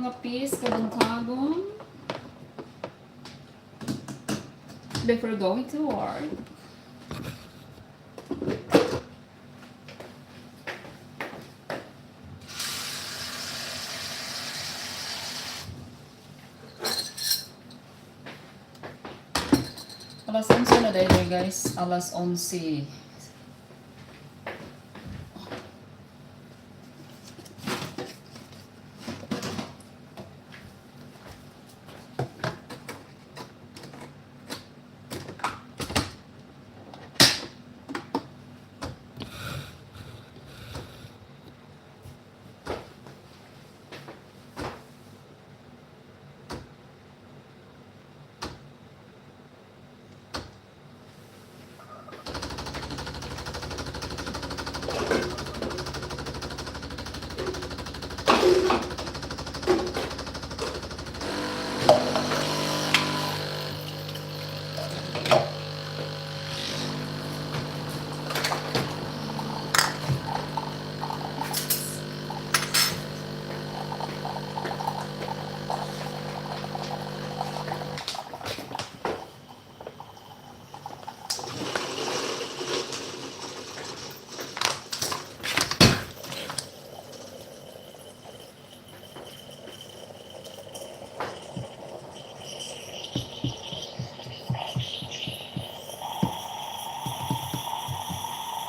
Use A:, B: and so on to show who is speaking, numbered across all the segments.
A: mga piece kabuntagon before going to work. Alas 11 na dahil guys. Alas 11.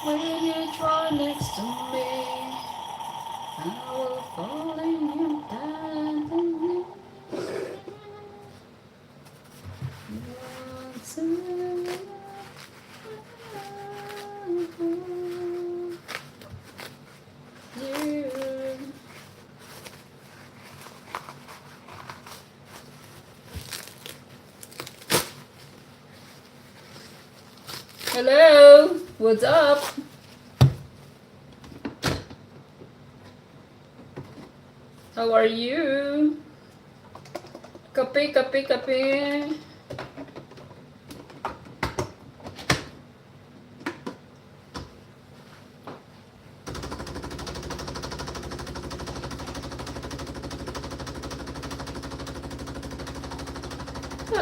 A: When you draw next to me, I will fall in your bed. Hello, what's up? How are you? Kape, kape, kape.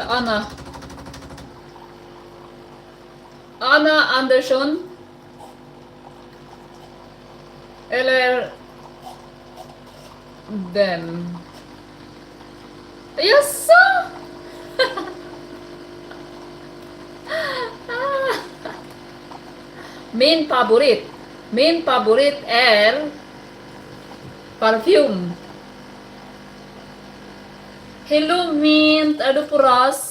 A: Anna. Anna Andersson. Eller vem? Jaså? Min favorit är parfym. Hello Mint, är du på ras?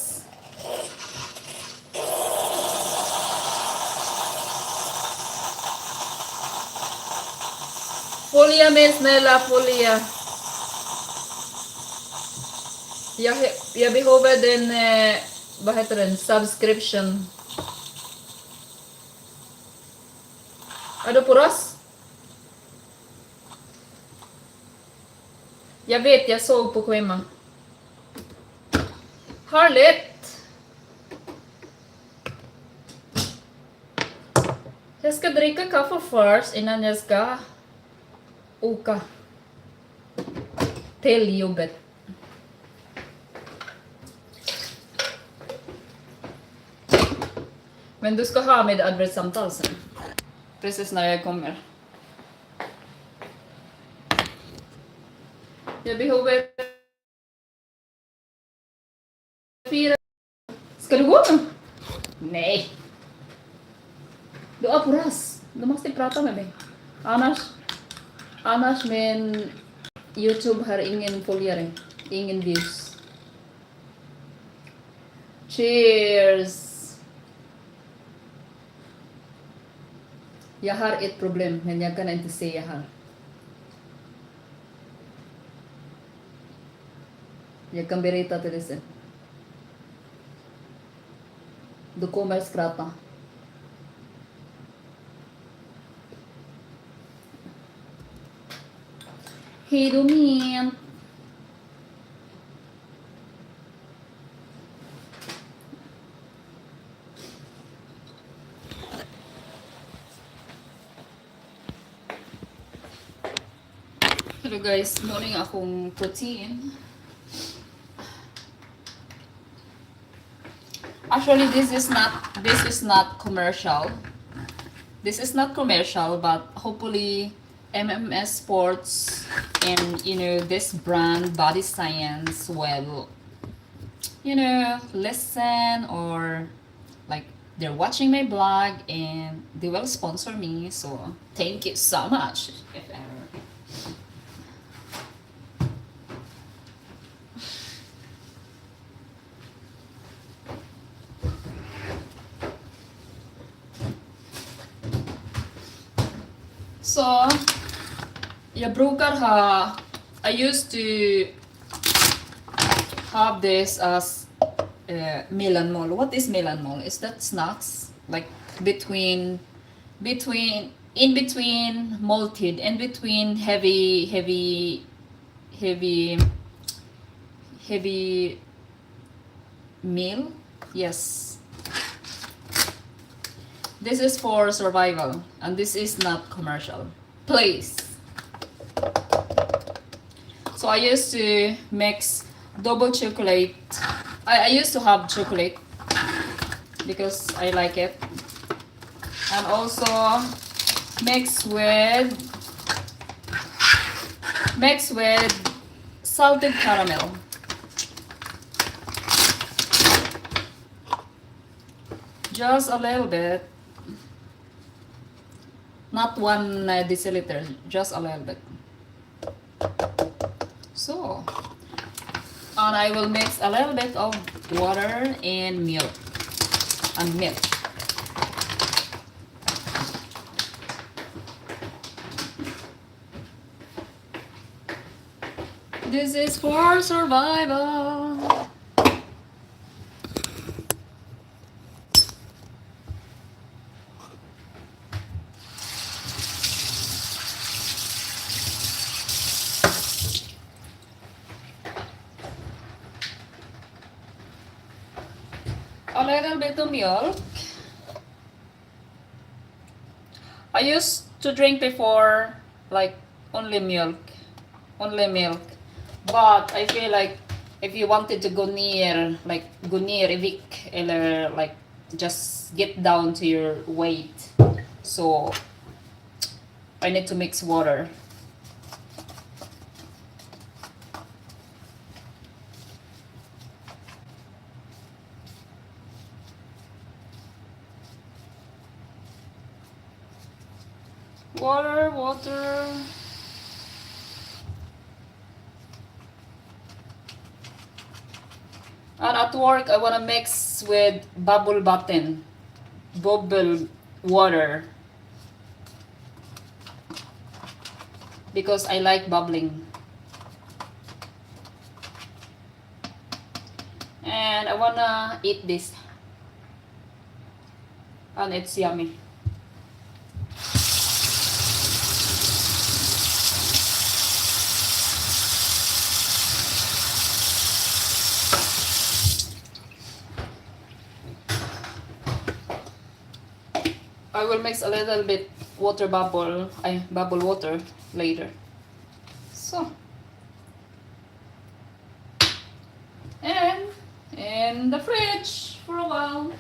A: Folia med snälla, folia. Jag behöver den, vad heter den, subscription. Är du på ras? Jag vet, jag såg på schema. Härligt! Jag ska dricka kaffe först innan jag ska åka till jobbet. Men du ska ha med advertsamtal sen. Precis när jag kommer. Jag behöver 4. Ska du gå nu? Nej. Du är på ras. Du måste prata med mig. Annars min YouTube har ingen följare. Ingen views. Cheers. Jag har ett problem, men jag kan inte säga här. Jag kan berätta till dig sen. Du kommer skratta. Hej då min. guys, morning akong protein. Actually, this is not commercial. This is not commercial, but hopefully MMS Sports and this brand Body Science will listen, or like they're watching my blog and they will sponsor me. So thank you so much. If ever. So, jag brukar ha, I used to have this as mellanmål. What is mellanmål? Is that snacks? Like in between malted, in between heavy meal? Yes. This is for survival, and this is not commercial. Please. So I used to mix double chocolate. I used to have chocolate because I like it. And also mix with salted caramel. Just a little bit. Not 1 deciliter, just a little bit. So, and I will mix a little bit of water and milk. This is for survival. A little bit of milk. I used to drink before like only milk. But I feel like if you wanted to go near Vik, or like just get down to your weight, so I need to mix water. Water. And at work, I want to mix with bubble water, because I like bubbling. And I want to eat this. And it's yummy. I will mix a little bit bubble water later. So, and in the fridge for a while.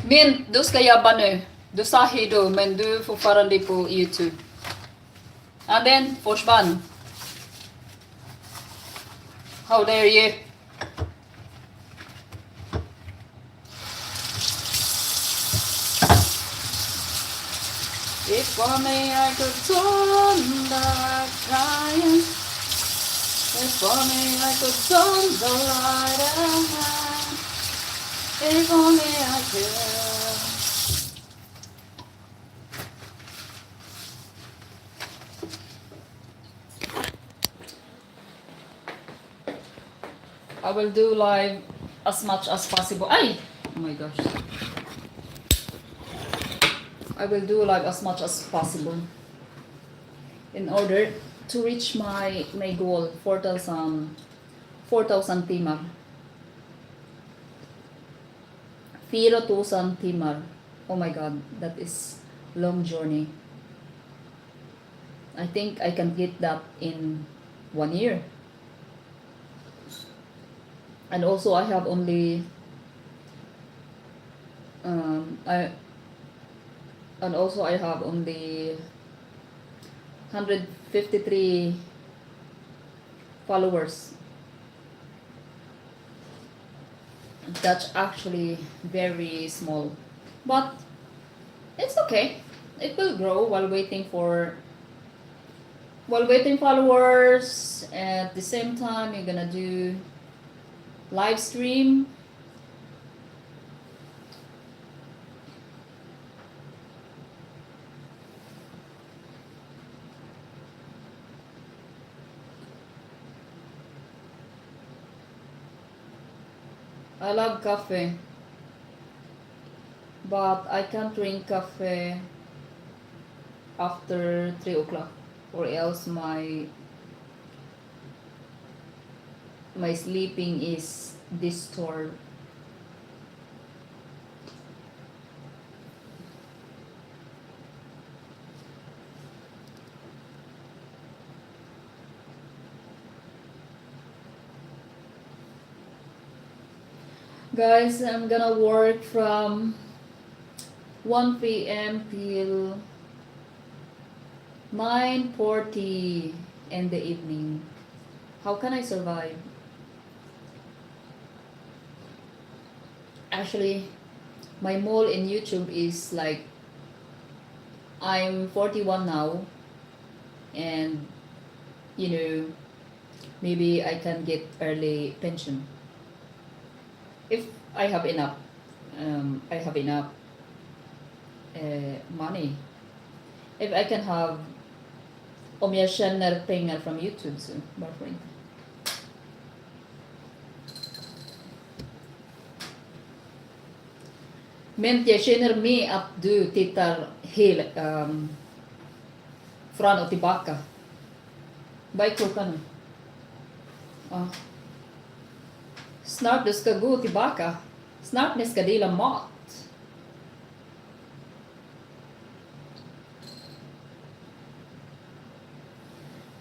A: Men, du ska jobba nu. Du sa hejdå, men du är fortfarande på YouTube. And then, försvann. How dare you? If only I could turn the crying. If only I could turn the light on. If only I could. I will do live as much as possible. Ay! Oh my gosh. I will do live as much as possible in order to reach my goal, 4,000 timmar. 4,000 timmar Oh my god, that is long journey. I think I can get that in 1 year. And also I have only I and also I have only 153 followers. That's actually very small. But it's okay. It will grow while waiting followers. At the same time you're gonna do live stream. I love coffee, but I can't drink coffee after 3 o'clock, or else my sleeping is disturbed. Guys, I'm gonna work from 1 p.m. till 9:40 in the evening. How can I survive? Actually, my goal in YouTube is like I'm 41 now, and you know, maybe I can get early pension if I have enough. I have enough money. If I can have om jag tjänar pengar från YouTube så varför inte? Men jag känner med att du tittar fram och tillbaka. Vad är klockan nu? Ja. Snart du ska gå tillbaka. Snart ni ska dela mat.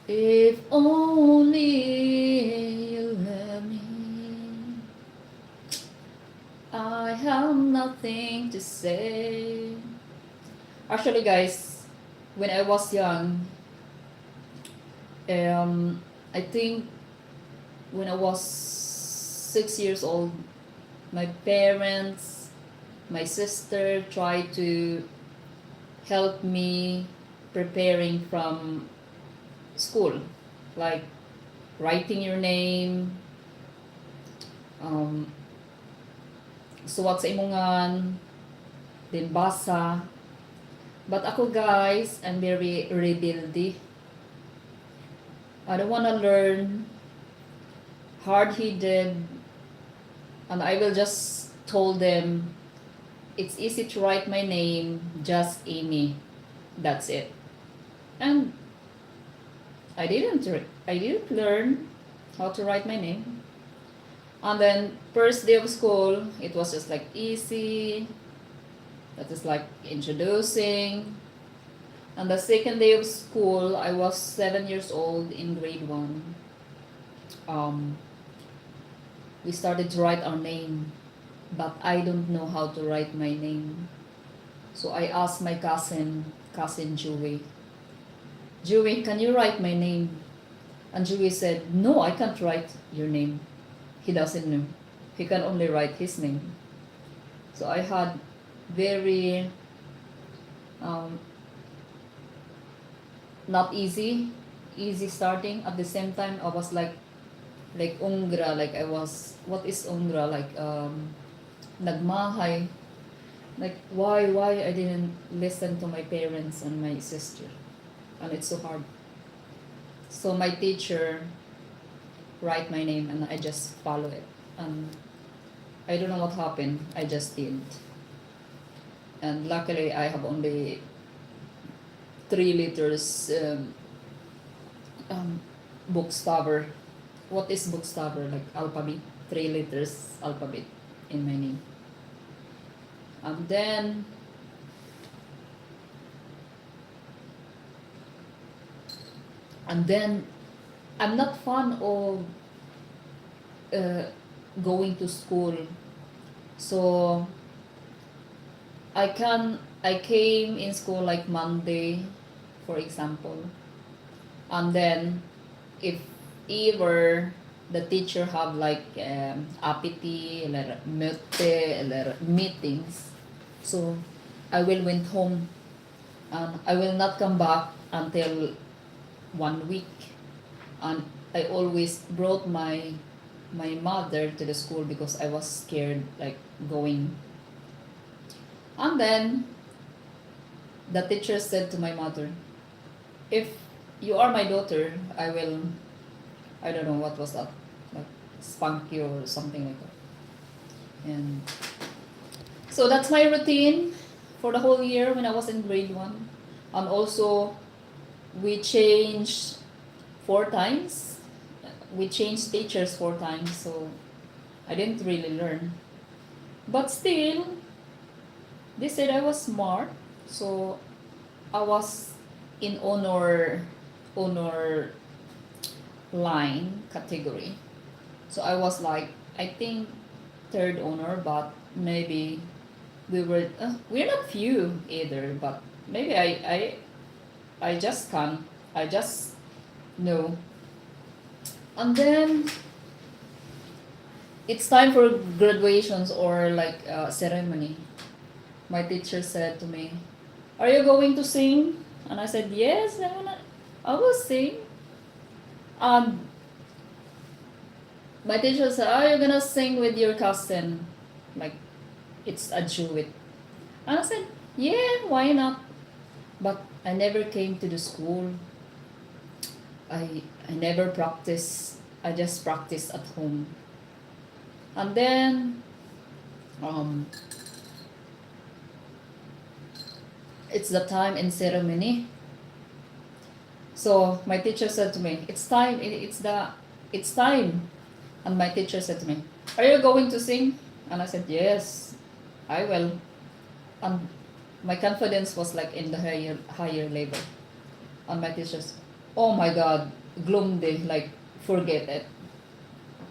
A: If only you let me, I have nothing to say. Actually, guys, when I was young, I think when I was 6 years old, my parents, my sister tried to help me preparing from school, like writing your name, suwat sa imungan, then basa. But ako guys, I'm very rebelde. I don't wanna learn, hard-headed, and I will just told them it's easy to write my name, just Amy. That's it. And I didn't learn how to write my name. And then first day of school, it was just like easy. That is like introducing. And the second day of school, I was 7 years old in grade 1. We started to write our name, but I don't know how to write my name. So I asked my cousin Joey, Joey, can you write my name? And Joey said, no, I can't write your name. He doesn't know. He can only write his name. So I had very not easy starting. At the same time, I was like ungra, like I was, what is ungra? Like nagmahay. Like why I didn't listen to my parents and my sister. And it's so hard. So my teacher write my name and I just follow it. And I don't know what happened. I just did. And luckily I have only 3 letters bookstaver. What is bookstaver? Like alphabet. 3 letters alphabet in my name. And then And then I'm not fond of uh, going to school. So I came in school like Monday, for example, and then if ever the teacher have like APT eller möte eller meetings, so I will went home and I will not come back until 1 week, and I always brought my mother to the school because I was scared like going. And then the teacher said to my mother, if you are my daughter, I will, I don't know what was that, like spank you or something like that. And so that's my routine for the whole year when I was in grade 1. And also, we changed 4 times. We changed teachers 4 times, so I didn't really learn. But still, they said I was smart, so I was in honor line category. So I was like, I think third honor, but maybe we're not few either, but maybe I just can't. I just know. And then it's time for graduations or like ceremony. My teacher said to me, "Are you going to sing?" And I said, "Yes, I will sing." And my teacher said, "Are you gonna sing with your cousin? Like it's a duet." And I said, "Yeah, why not?" But I never came to the school. I never practiced. I just practiced at home. And then um, it's the time in ceremony. So my teacher said to me, "It's time. It's time." And my teacher said to me, "Are you going to sing?" And I said, "Yes, I will." And my confidence was like in the higher level. And my teacher said, "Oh my God, glumde, like forget it."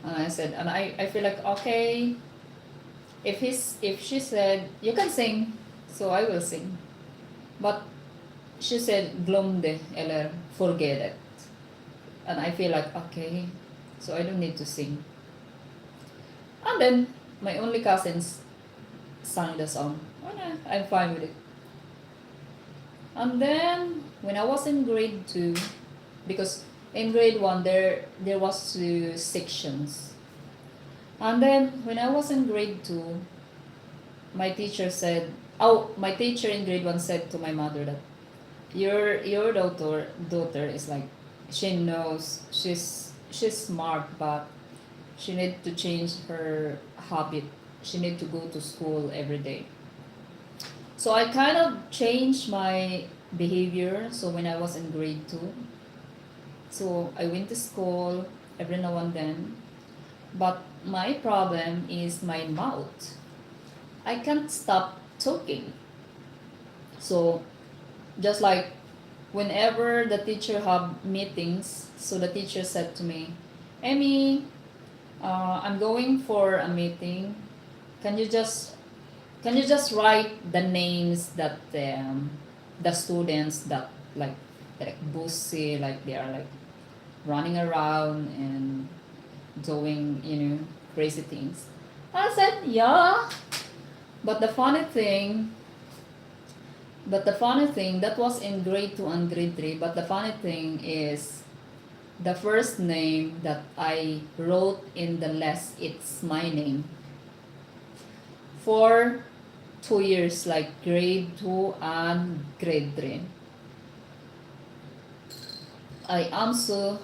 A: And I said, and I feel like okay, if she said you can sing, so I will sing. But she said glumde eller forget it. And I feel like okay, so I don't need to sing. And then my only cousins sang the song. And I'm fine with it. And then when I was in grade 2, because in grade 1 there was 2 sections. And then when I was in grade 2, my teacher said, oh, my teacher in grade 1 said to my mother that your daughter is like, she knows she's smart, but she need to change her habit. She need to go to school every day. So I kind of changed my behavior. So when I was in grade 2, so I went to school every now and then. But my problem is my mouth. I can't stop talking. So just like whenever the teacher have meetings, so the teacher said to me, "Emmy, I'm going for a meeting. Can you just write the names that the students that like bossy, like they are like running around and doing crazy things." I said, "Yeah." But the funny thing, that was in grade 2 and grade 3. But the funny thing is, the first name that I wrote in the list, it's my name. For 2 years, like grade 2 and grade 3. I was so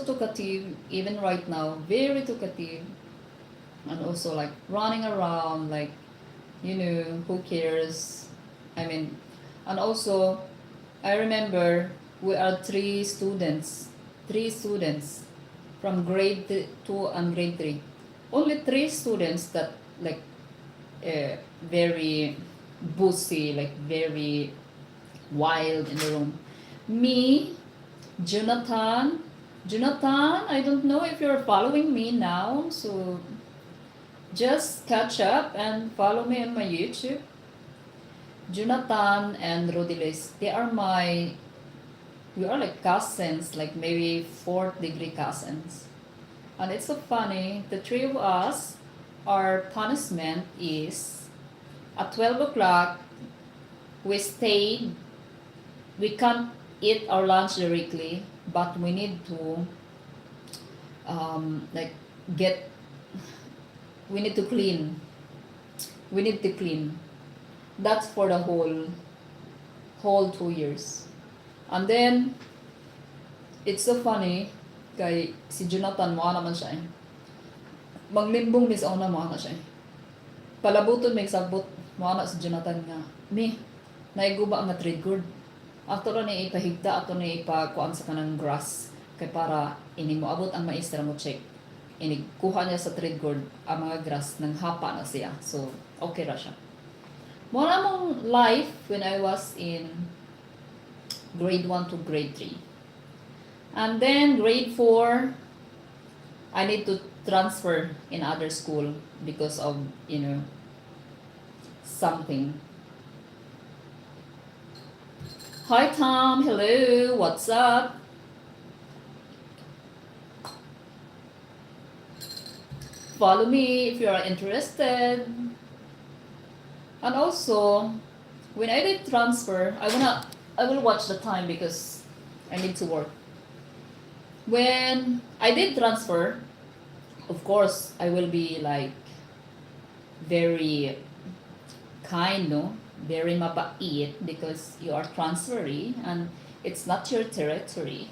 A: talkative, even right now, very talkative. And also like running around, like, who cares? I mean, and also, I remember we are three students from grade 2 and grade 3. Only 3 students that like very bossy, like very wild in the room. Me, Jonathan. Jonathan, I don't know if you're following me now, so just catch up and follow me on my YouTube. Jonathan and Rodilis, we are like cousins, like maybe fourth degree cousins. And it's so funny, the three of us, our punishment is at 12 o'clock, we stayed, we can't eat our lunch directly, but we need to like get, we need to clean. We need to clean. That's for the whole 2 years. And then, it's so funny, kay si Jonathan, mo naman siya eh. Maglimbong mis na mo na siya eh. Palabuton may sabot, mo na si Jonathan nga. Mi, naiguba nga triggered. Ato na ni ipahigda, ato ni ipakuan sa kanang grass. Kay para ini mo abot ang maestra mo check. Ini kuha niya sa triggered ang mga grass nang hapa na siya. So, okay ra siya. Mo na mong life when I was in grade 1 to grade 3. And then grade 4, I need to transfer in other school because of, something. Hi Tom, hello, what's up? Follow me if you are interested. And also, when I did transfer, I will watch the time because I need to work. When I did transfer, of course, I will be like very kind, no? Very mabait because you are transferee and it's not your territory.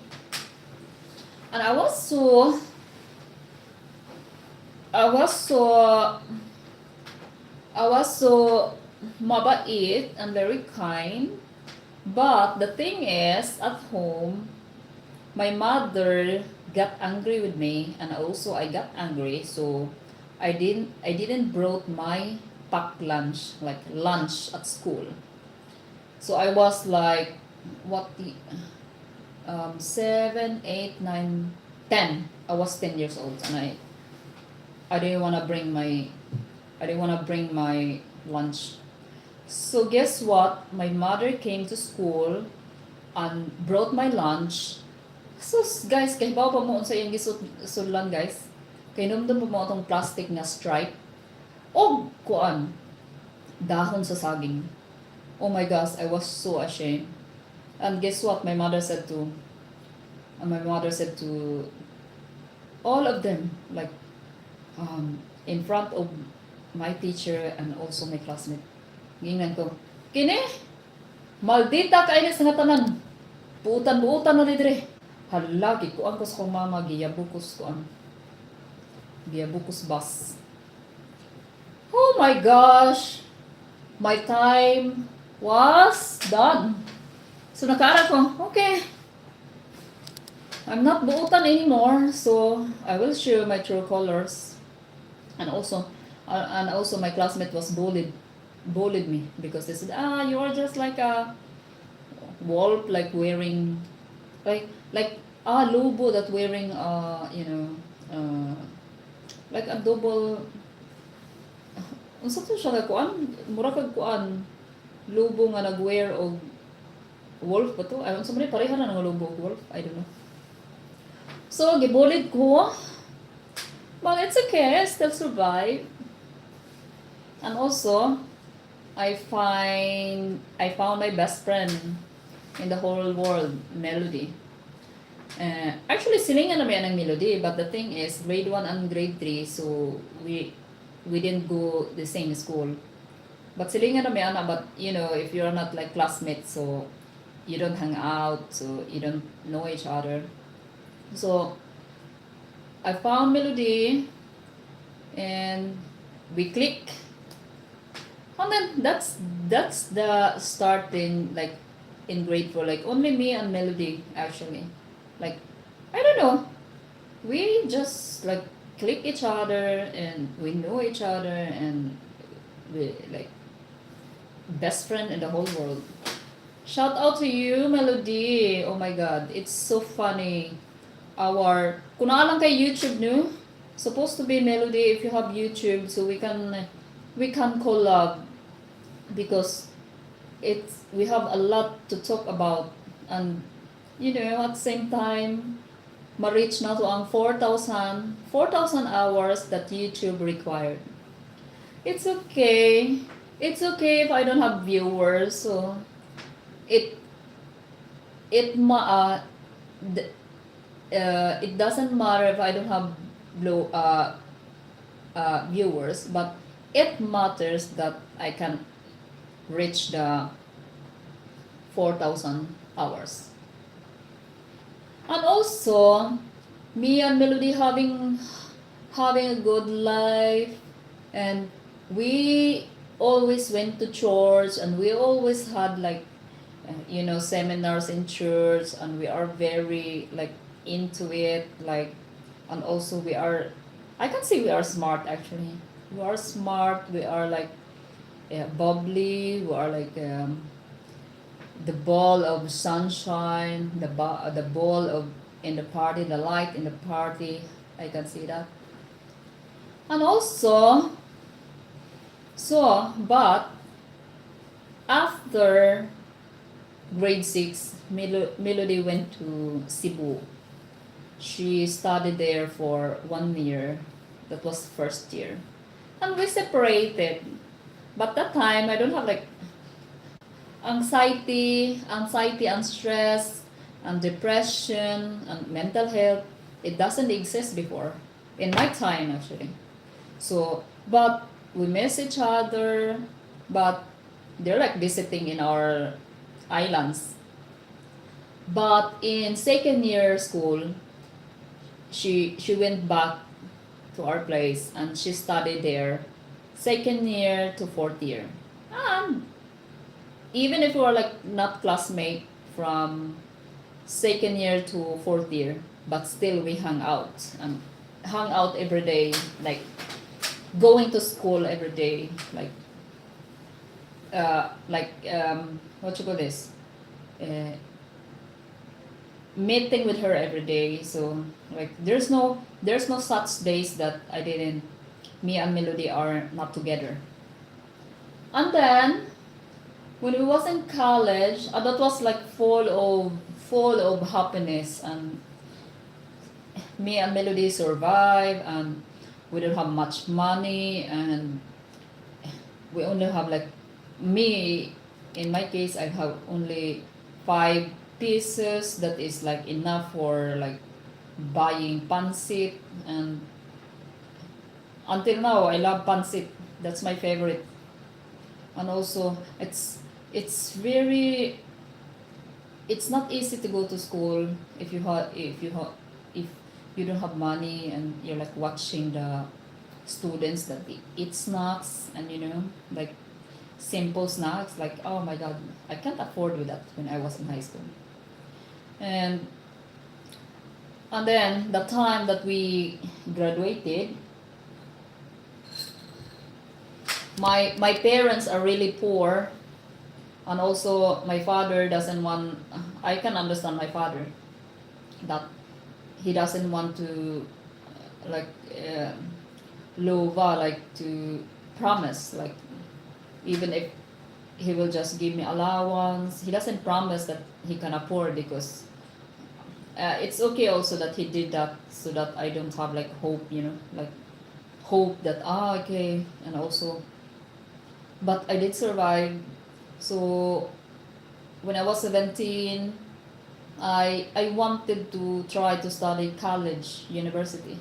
A: And I was so mabait and very kind. But the thing is, at home, my mother got angry with me, and also I got angry. So I didn't brought my packed lunch, like lunch at school. So I was like, 7, 8, 9, 10. I was 10 years old, and I didn't wanna bring my lunch. So guess what? My mother came to school and brought my lunch. So guys, kay bawa pa mo sa iyang gisudlan guys. Kay numdum pa mo atong plastic na stripe. O kuan, dahon sa saging. Oh my gosh, I was so ashamed. And guess what? My mother said to all of them, like in front of my teacher and also my classmate. Gingan ko, kini, maldita ka inis nga tanan. Buutan na ni dire. Hala, gikuan ko sa kong mama, giyabukos bus. Oh my gosh, my time was done. So nakaara ko, okay, I'm not buutan anymore, so I will show my true colors. And also my classmate was bullied me because they said, you are just like a wolf, like wearing like lobo that wearing like a double unsa to siya kuan mura kag kuan lobo nga nagwear og wolf ba to ayon sa man pareha na nga lobo og wolf, I don't know. So gibulid ko, but it's okay, I still survive. And also I found my best friend in the whole world, Melody. Actually, silingan naman yan ang Melody, but the thing is, grade 1 and grade 3, so we didn't go the same school. But silingan naman yan, but if you're not like classmates, so you don't hang out, so you don't know each other. So I found Melody, and we click. And then that's the starting, like in grade 4, like only me and Melody actually, like I don't know, we just like click each other and we know each other and we like best friend in the whole world. Shout out to you, Melody. Oh my god, it's so funny. Our kuna lang kay YouTube no? Supposed to be Melody if you have YouTube so we can collab because it's we have a lot to talk about and at the same time ma-reach na to ang 4,000 hours that YouTube required. It's okay. It's okay if I don't have viewers. So it it ma th- it doesn't matter if I don't have low viewers, but it matters that I can reach the 4,000 hours. And also, me and Melody having a good life, and we always went to church, and we always had like seminars in church, and we are very like into it, like, and also we are, I can say we are smart actually. We are smart, we are like bubbly, we are like the ball of sunshine, the ball of in the party, the light in the party. I can see that. And also, but after grade 6, Melody went to Cebu. She studied there for 1 year. That was first year. And we separated. But that time, I don't have like anxiety and stress and depression and mental health. It doesn't exist before. In my time, actually. So, but we miss each other. But they're like visiting in our islands. But in second year school, she went back to our place and she studied there second year to fourth year. And even if we were like not classmate from second year to fourth year, but still we hung out every day, like going to school every day, what you call this, uh, meeting with her every day. So like there's no such days that I didn't me and Melody are not together. And then when we was in college, that was like full of happiness, and me and Melody survive, and we don't have much money, and we only have like me in my case I have only 5 pieces that is like enough for like buying pancit, and until now I love pancit. That's my favorite. And also it's not easy to go to school if you don't have money, and you're like watching the students that they eat snacks, and like simple snacks, like, oh my god, I can't afford with that when I was in high school. And and then the time that we graduated, my parents are really poor, and also my father doesn't want. I can understand my father that he doesn't want to like lova, like to promise, like even if he will just give me allowance, he doesn't promise that he can afford, because it's okay also that he did that so that I don't have like hope, like hope that okay. And also, but I did survive. So when I was 17, I wanted to try to study college, university,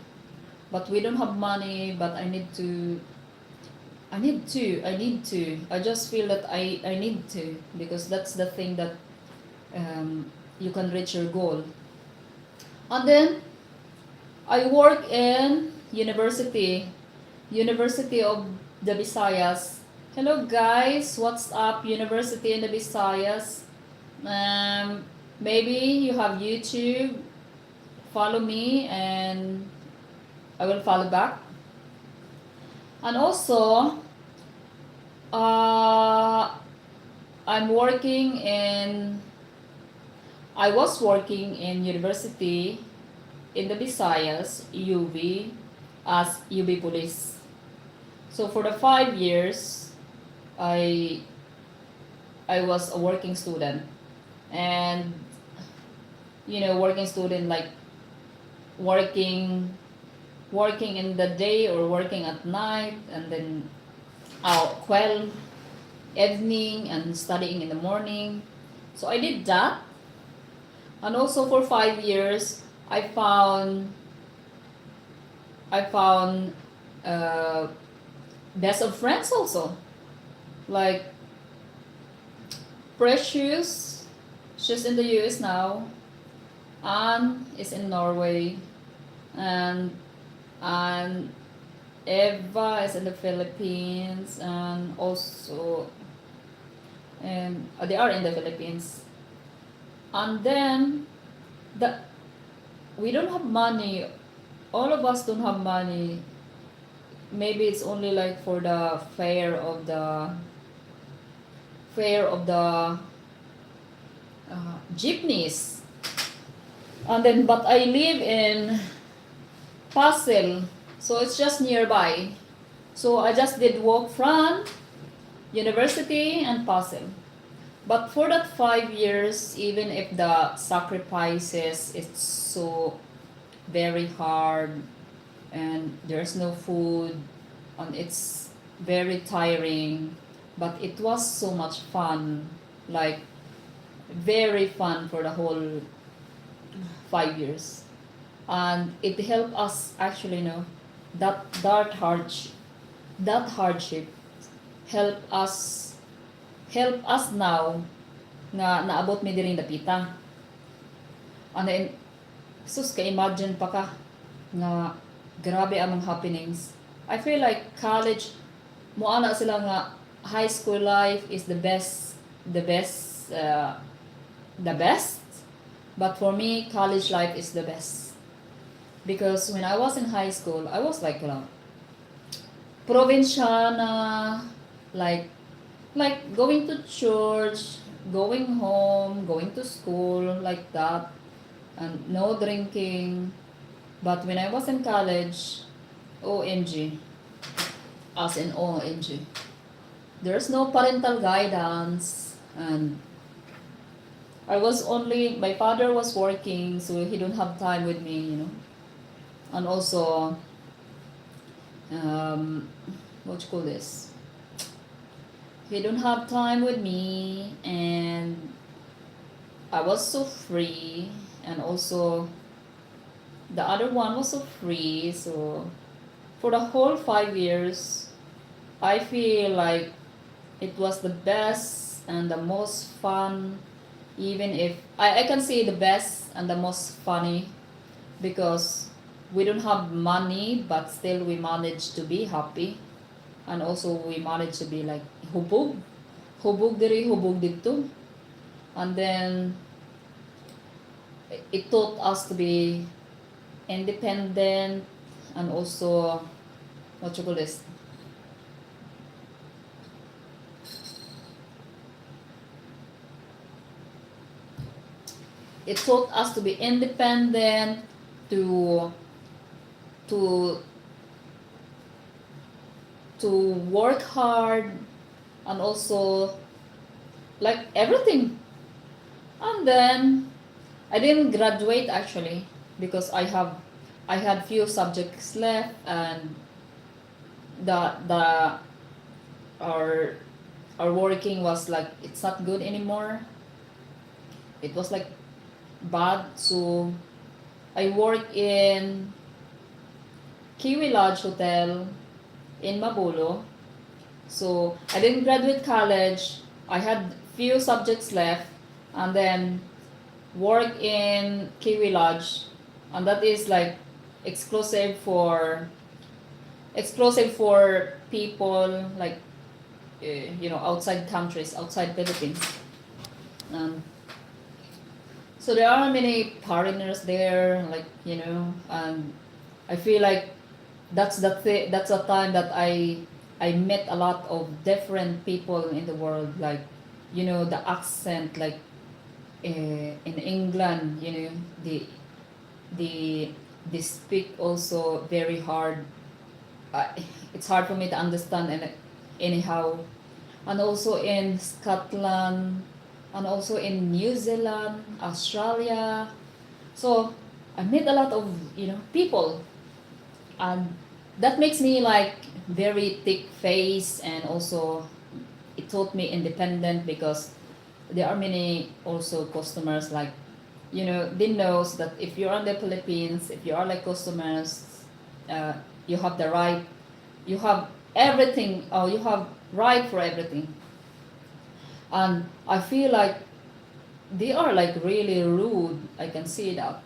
A: but we don't have money. But I need to. I just feel that I need to, because that's the thing that you can reach your goal. And then I work in University of the Visayas. Hello guys, what's up, University in the Visayas? Um, Maybe you have YouTube. Follow me, and I will follow back. And also, uh, I'm working in I was working in university in the Visayas, UV, as UV police. So for the 5 years, I I was a working student, and working student like working working in the day or working at night, and then out 12 evening and studying in the morning. So I did that, and also for 5 years, I found uh, best of friends also, like Precious. She's in the US now. Anne is in Norway, and and Eva is in the Philippines, and also they are in the Philippines. And then the we don't have money. All of us don't have money. Maybe it's only like for the fare of the jeepneys. And then, but I live in Pasel, so it's just nearby. So I just did walk from university and Pasel. But for that 5 years, even if the sacrifices, it's so very hard, and there's no food, and it's very tiring, but it was so much fun, like very fun for the whole 5 years. And it helped us actually, that hardship help us now nga naabot mi diri dapita. And then, sus, ka-imagine pa ka nga grabe among happenings. I feel like college, moana sila nga high school life is the best. But for me, college life is the best. Because when I was in high school, I was like, provinciana, like going to church, going home, going to school, like that, and no drinking. But when I was in college, OMG, as in OMG, there's no parental guidance, and my father was working, so he don't have time with me. And also, what you call this? He don't have time with me, and I was so free, and also the other one was so free. So for the whole 5 years, I feel like it was the best and the most fun. Even if I can say the best and the most funny, because we don't have money, but still we managed to be happy. And also we managed to be like hubog diri, hubog dito. And then it taught us to be independent, and also, what you call this, it taught us to be independent, to to to work hard, and also like everything. And then I didn't graduate actually, because I had few subjects left, and the our our working was like, it's not good anymore. It was like bad. So I work in Kiwi Lodge Hotel in Mabulo. So I didn't graduate college. I had few subjects left, and then work in Kiwi Lodge, and that is like exclusive for people like outside countries, outside Philippines. So there are many foreigners there, like, and I feel like that's a time that I met a lot of different people in the world, like the accent, like in England, the the they speak also very hard. uh, it's hard for me to understand, and anyhow. And also in Scotland, and also in New Zealand, Australia. So I met a lot of people, and that makes me like very thick face, and also it taught me independent, because there are many also customers, like they knows that if you're on the Philippines, if you are like customers, uh, you have the right, you have everything, or you have right for everything. And I feel like they are like really rude. I can see that,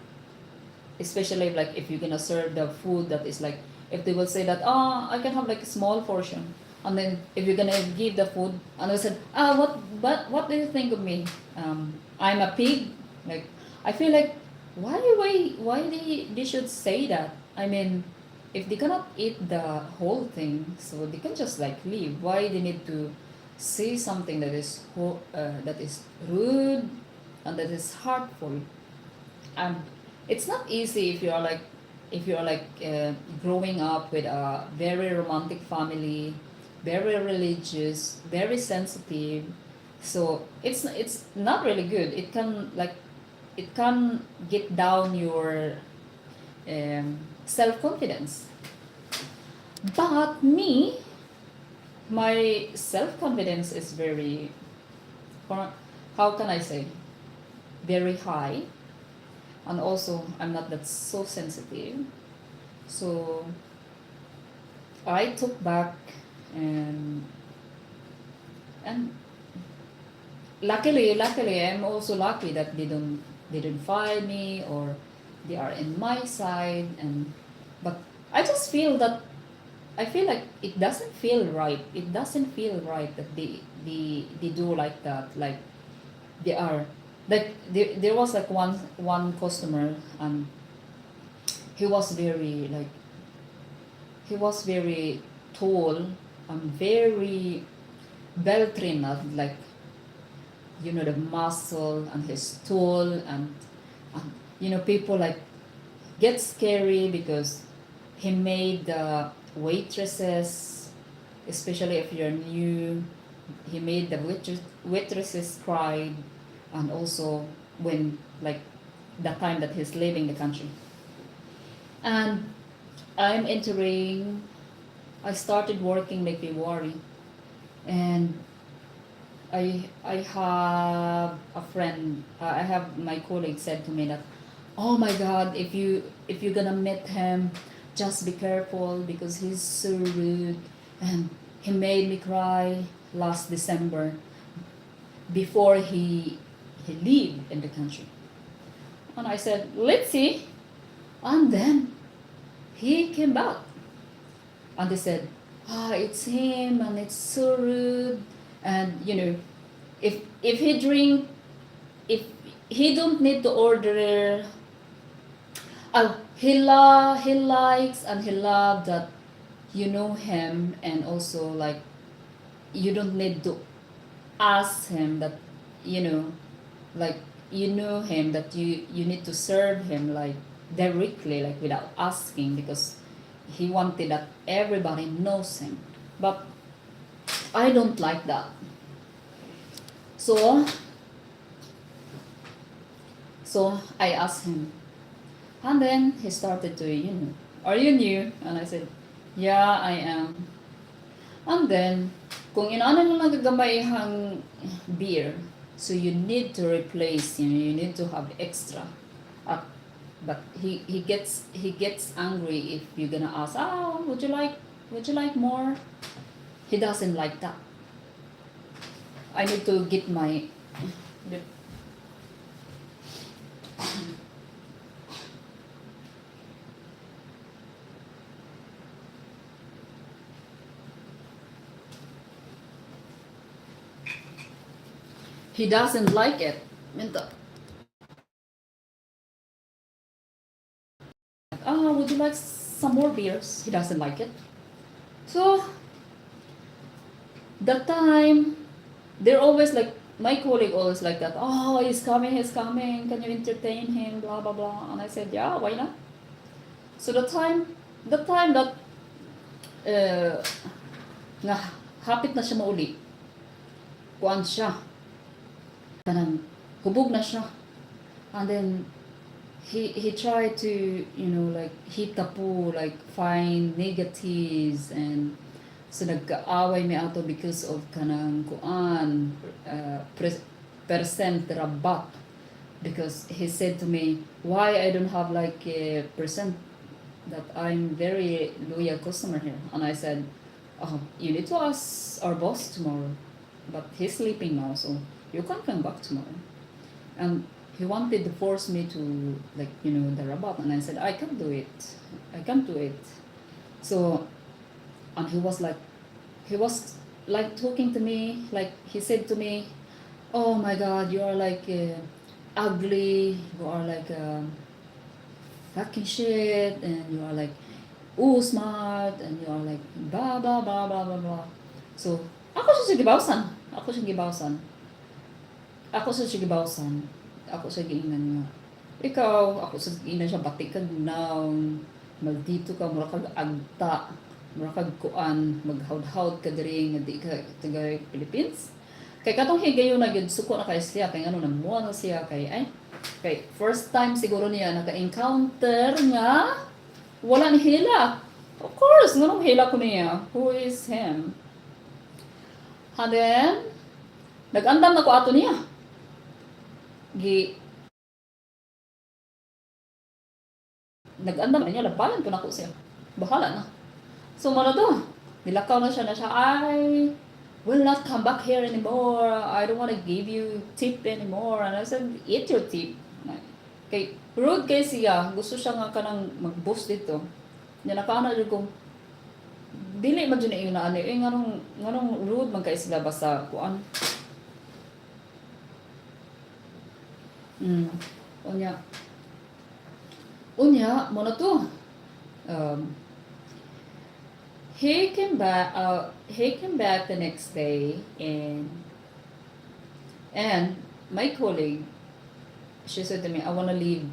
A: especially like if you're gonna serve the food that is like, if they will say that, I can have like a small portion, and then if you're gonna give the food, and they said, what do you think of me? I'm a pig. Like, I feel like, why they should say that? I mean, if they cannot eat the whole thing, so they can just like leave. Why they need to say something that is that is rude and that is hurtful? And it's not easy if you're like, growing up with a very romantic family, very religious, very sensitive. So it's not really good. It can like, it can get down your self-confidence. But me, my self-confidence is very, how can I say, very high. And also I'm not that so sensitive. So I took back, and and luckily I'm also lucky that they didn't fire me, or they are in my side. And but I just feel that, I feel like it doesn't feel right. It doesn't feel right that they do like that. Like, they are like, there was like one customer, and he was very like, he was very tall and very well trained, like, the muscle, and his tall, and people like get scary, because he made the waitresses, especially if you're new, he made the waitresses cry. And also when, like, the time that he's leaving the country. And I'm entering, I started working like February. And I have a friend, I have my colleague said to me that, oh my god, if you're gonna meet him, just be careful, because he's so rude. And he made me cry last December, before he leave in the country. And I said, let's see. And then he came back, and they said, it's him, and it's so rude. And if he drink, if he don't need to order. He likes, and he love that him, and also like, you don't need to ask him that, like, him that you need to serve him like directly, like without asking, because he wanted that everybody knows him. But I don't like that. So I asked him, and then he started to, are you new? And I said, yeah, I am. And then, kung inaano mo nagagamay beer, so you need to replace, you need to have extra. Uh, but he gets angry if you're gonna ask, would you like more? He doesn't like that. I need to get my. He doesn't like it. Minta. Would you like some more beers? He doesn't like it. So that time, they're always like my colleague always like that. Oh, he's coming, he's coming. Can you entertain him? Blah blah blah. And I said, yeah, why not? So the time that uh, nga hapit na siya mauli, kuan siya, kanang hubog na siya. And then he tried to, like hit the pool, like find negatives, and so nagkaaway mi ato because of kanang kuan percent rabat, because he said to me, why I don't have like a percent, that I'm very loyal customer here. And I said, oh, you need to ask our boss tomorrow, but he's sleeping now, so you can come back tomorrow. And he wanted to force me to, like, the rabat, and I said, I can't do it, I can't do it. So, and he was like talking to me, like he said to me, oh my god, you are like ugly, you are like fucking shit, and you are like smart, and you are like blah blah blah blah blah blah. So ako siya gibawsan, ako siya giingnan nga, ikaw, ako sa giingnan siya, batik ka now, maldito ka, mura kag agta, mura kag kuan, maghawd-hawd ka diri nga di ka taga Philippines. Kay katong higayon na gyud suko na kay siya, kay ano namuha na siya, kay first time siguro niya naka-encounter nga wala ni hila. Of course, nganong hila ko niya? Who is him? And then nag-andam na ko ato niya. Nag-andam na niya, labanan ko na ko siya. Bahala na. So mara to, nilakaw na siya, I will not come back here anymore. I don't want to give you tip anymore. And I said, eat your tip. Kay rude kay siya, gusto siya nga kanang mag-boost dito. Nya nakaana jud ko, dili man jud na yung naano, nganong rude man kay sila basta kuan. Unya mo na to. He came back the next day, and my colleague, she said to me, I wanna leave.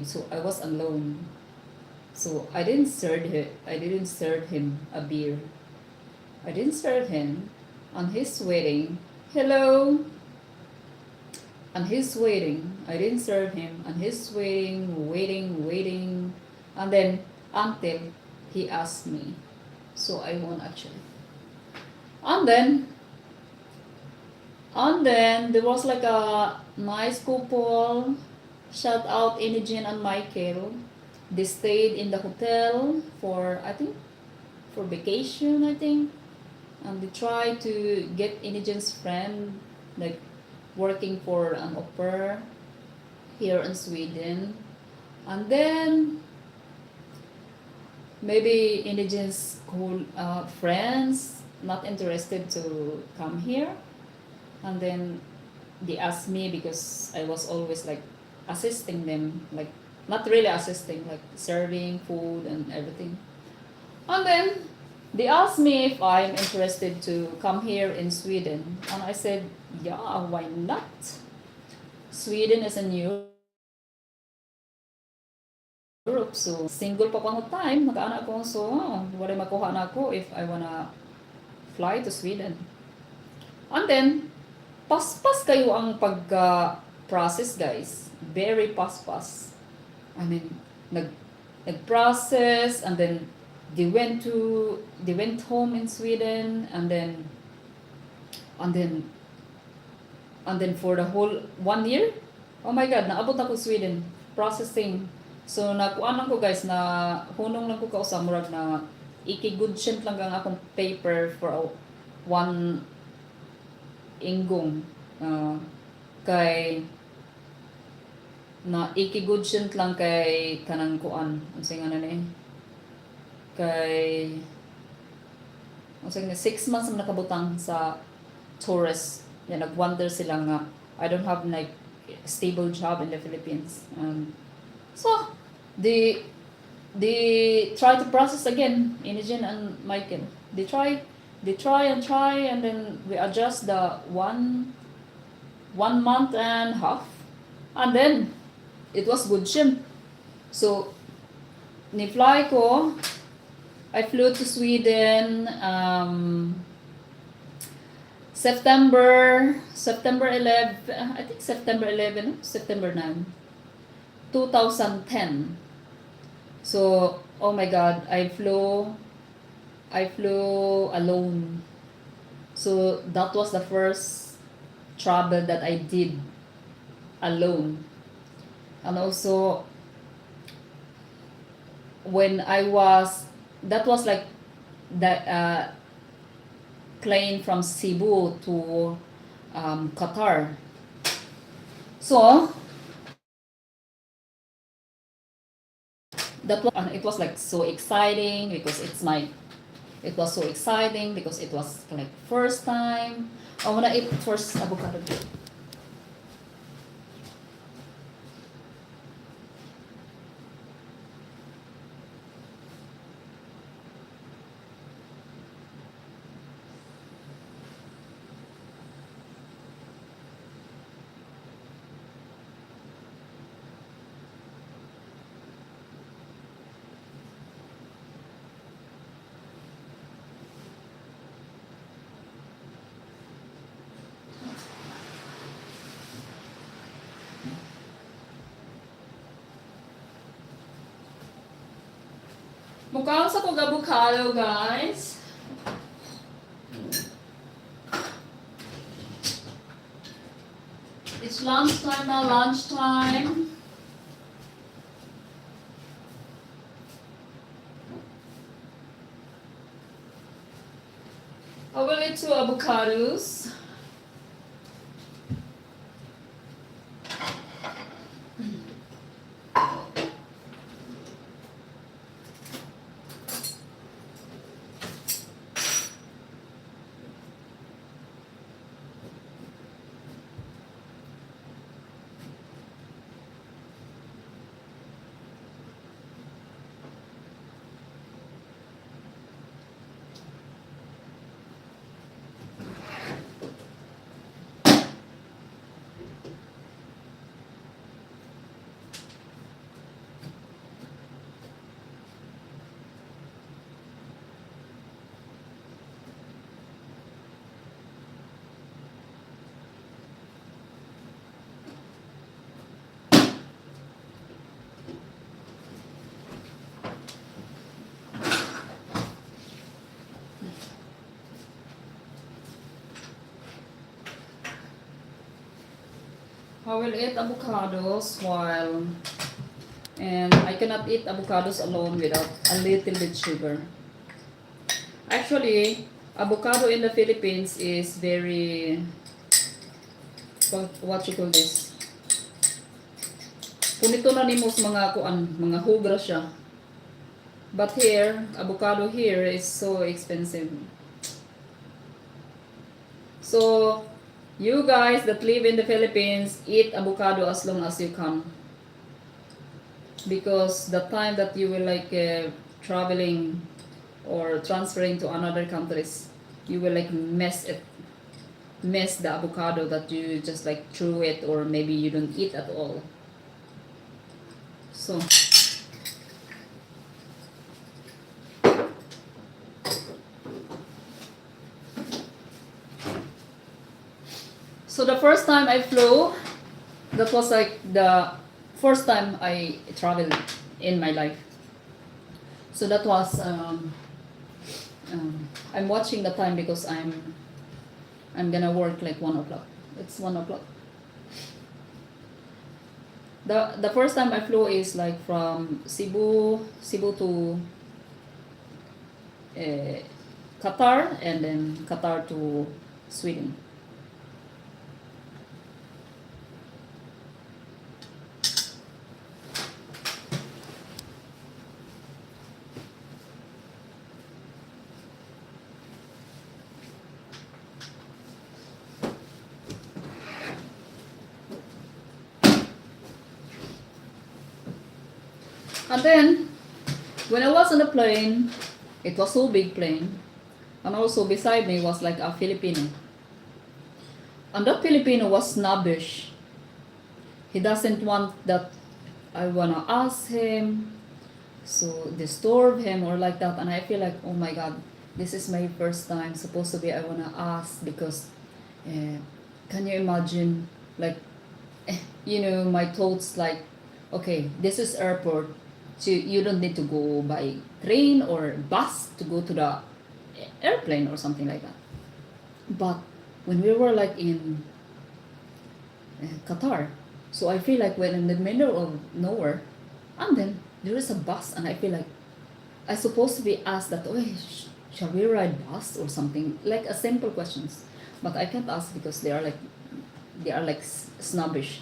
A: So I was alone. So I didn't serve him a beer. I didn't serve him on his wedding. Hello. On his wedding, I didn't serve him on his wedding, waiting, and then until he asked me. So I won actually. And then there was like a nice couple. Shout out Inigen and Michael. They stayed in the hotel for vacation, I think. And they tried to get Inigen's friend, like working for an au pair here in Sweden. And then maybe Inigen's cool friends not interested to come here. And then they asked me, because I was always like assisting them, like not really assisting, like serving food and everything. And then they asked me if I'm interested to come here in Sweden. And I said, yeah, why not? Sweden is in Europe, so single pa ko ang time, nag-anak ko, so wala makuha na ako if I wanna fly to Sweden. And then, paspas kayo ang pag-process, guys. Very paspas. I mean, nag-process, and then they went home in Sweden, and then for the whole 1 year, oh my god, naabot ako Sweden processing. So nakuan lang ko, guys, na hunong lang ko kausa, murag na iki-goodshent lang ang akong paper for one inggong, kay na iki-goodshent lang kay kanang kuan, unsay nga na kay 6 months na nakabutang sa tourist. Yan, nag-wonder sila nga, I don't have like stable job in the Philippines. So they try to process again, Inigen and Michael. They try, and then we adjust the one 1 month and a half. And then, it was good shim. So, ni-fly ko, I flew to Sweden September 11, I think September 11, September 9, 2010. So, oh my God, I flew alone. So that was the first travel that I did alone. And also when that was like the plane from Cebu to Qatar. So it was like so exciting because it was so exciting because it was like first time. I wanna eat first avocado. Mukhang sa kong avocado, guys. It's lunchtime now, lunchtime. I will eat 2 avocados. I will eat avocados and I cannot eat avocados alone without a little bit sugar. Actually, avocado in the Philippines is very, what you call this? Punito na nimo sa mga hugra siya. But here, avocado here is so expensive. So, you guys that live in the Philippines, eat avocado as long as you can. Because the time that you will like traveling or transferring to another countries, you will like mess the avocado that you just like threw it or maybe you don't eat at all. So the first time I flew, that was like the first time I traveled in my life. So that was I'm watching the time because I'm gonna work like 1 o'clock. It's 1 o'clock. The first time I flew is like from Cebu to Qatar and then Qatar to Sweden. And then, when I was on the plane, it was so big plane, and also beside me was like a Filipino. And that Filipino was snobbish. He doesn't want that I wanna ask him, so disturb him or like that. And I feel like, oh my god, this is my first time. Supposed to be I wanna ask because, uh, can you imagine, like, my thoughts like, okay, this is airport, so you don't need to go by train or bus to go to the airplane or something like that. But when we were like in Qatar, so I feel like we're in the middle of nowhere, and then there is a bus, and I feel like I supposed to be asked that, oh, shall we ride bus or something, like a simple questions, but I can't ask because they are like snobbish.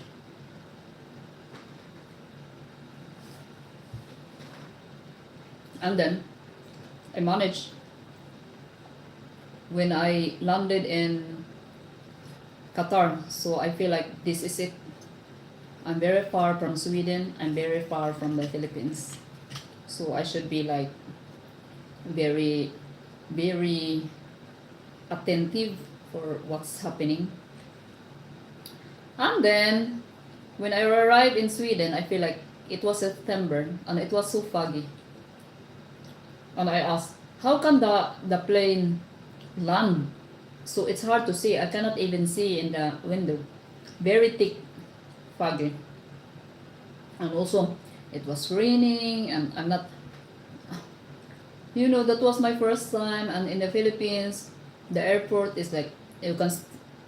A: And then I managed when I landed in Qatar. So I feel like this is it. I'm very far from Sweden. I'm very far from the Philippines. So I should be like very, very attentive for what's happening. And then when I arrived in Sweden, I feel like it was September and it was so foggy. And I asked, how can the plane land? So it's hard to see. I cannot even see in the window. Very thick foggy. And also, it was raining, and I'm not. That was my first time. And in the Philippines, the airport is like you can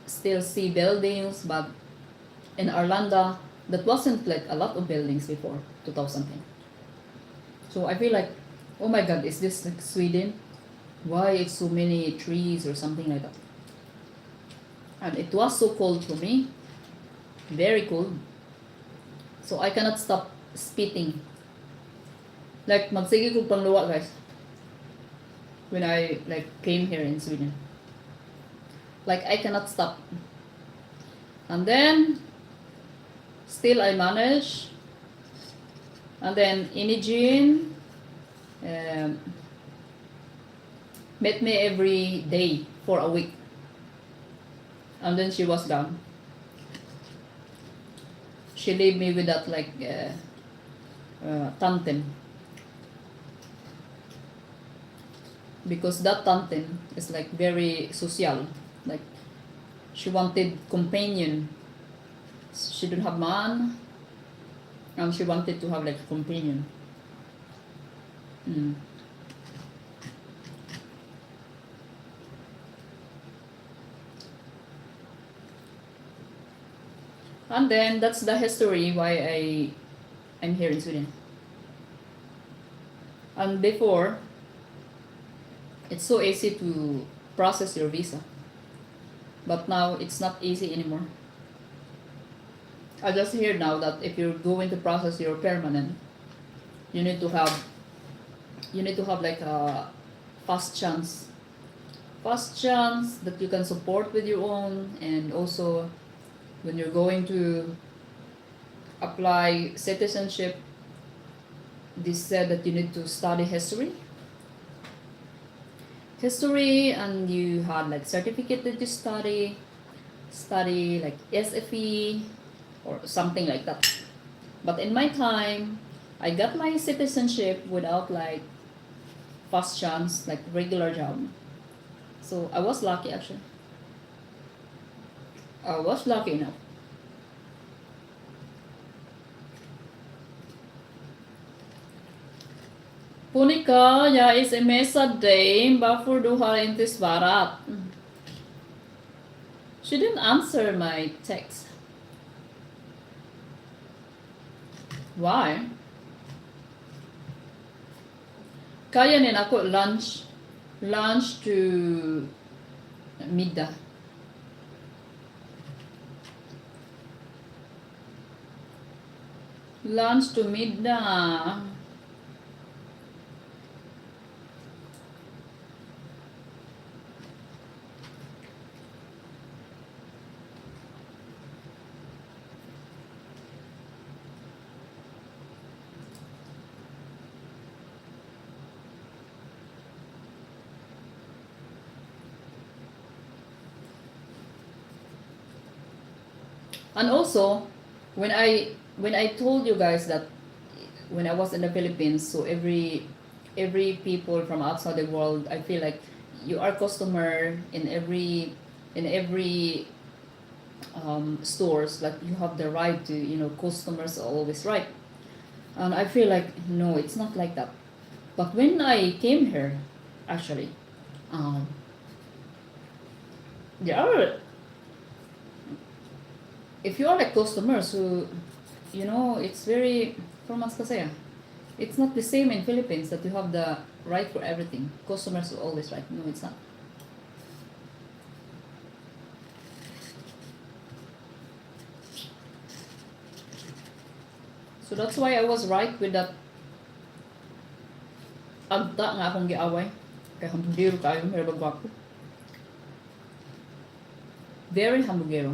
A: still see buildings, but in Arlanda, that wasn't like a lot of buildings before 2010. So I feel like, oh my god, is this like Sweden? Why it's so many trees or something like that? And it was so cold for me, very cold. So I cannot stop spitting. Like magsige ko pangluwa, guys. When I like came here in Sweden, like I cannot stop. And then still I manage. And then Inijin met me every day for a week. And then she was gone. She leave me with that like tanten. Because that tanten is like very social. Like she wanted companion. She didn't have man. And she wanted to have like a companion. And then that's the history why I'm here in Sweden. And before, it's so easy to process your visa. But now it's not easy anymore. I just hear now that if you're going to process your permanent, you need to have like a fast chance. Fast chance that you can support with your own, and also when you're going to apply citizenship, this said that you need to study history, and you had like certificate that you study like SFE or something like that. But in my time, I got my citizenship without like fast chance, like regular job. So I was lucky actually. I was lucky enough. Punika, ja SMS a day, varför du har inte svarat? She didn't answer my text. Why? Kayanin ako lunch to middag. Lunch to middag. And also, when I told you guys that when I was in the Philippines, so every people from outside the world, I feel like you are customer in every stores, like you have the right to, customers are always right. And I feel like no, it's not like that. But when I came here, actually, um, there are, if you are like customers who, it's very, from mas kasi, it's not the same in Philippines that you have the right for everything. Customers are always right. No, it's not. So that's why I was right with that agta nga akong giaway. Kaya hambugero kayo, may bagwako. Very hambugero.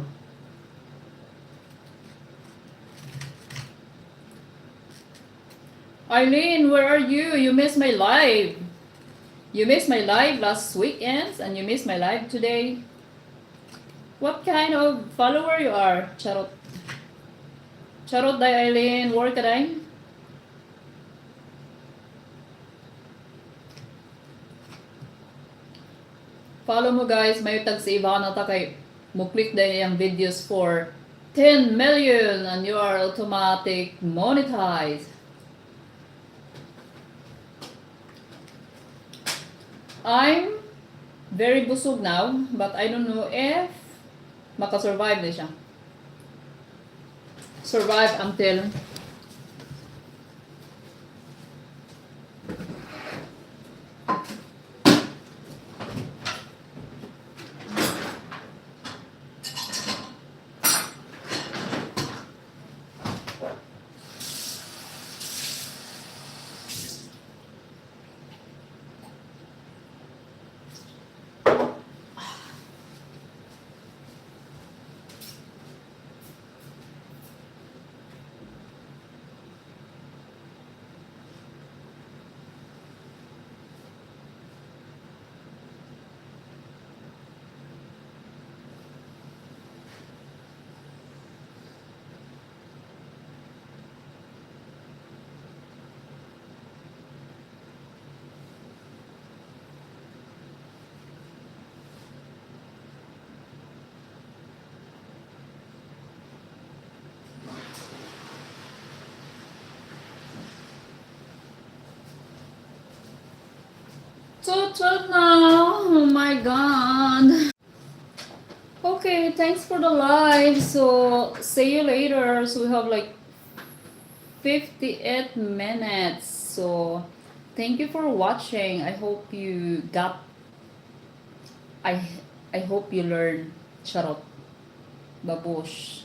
A: Eileen, where are you? You missed my live. You missed my live last weekend and you missed my live today. What kind of follower you are, Charot? Charot day, Eileen. Work ka day? Follow mo guys. May tag si Ivana ta kay mo click day yung videos for 10 million and you are automatic monetized. I'm very busog now, but I don't know if makasurvive na siya. Survive until Tutut now. Oh my god. Okay, thanks for the live. So see you later. So we have like 58 minutes. So thank you for watching. I hope you got I I hope you learned charot babush.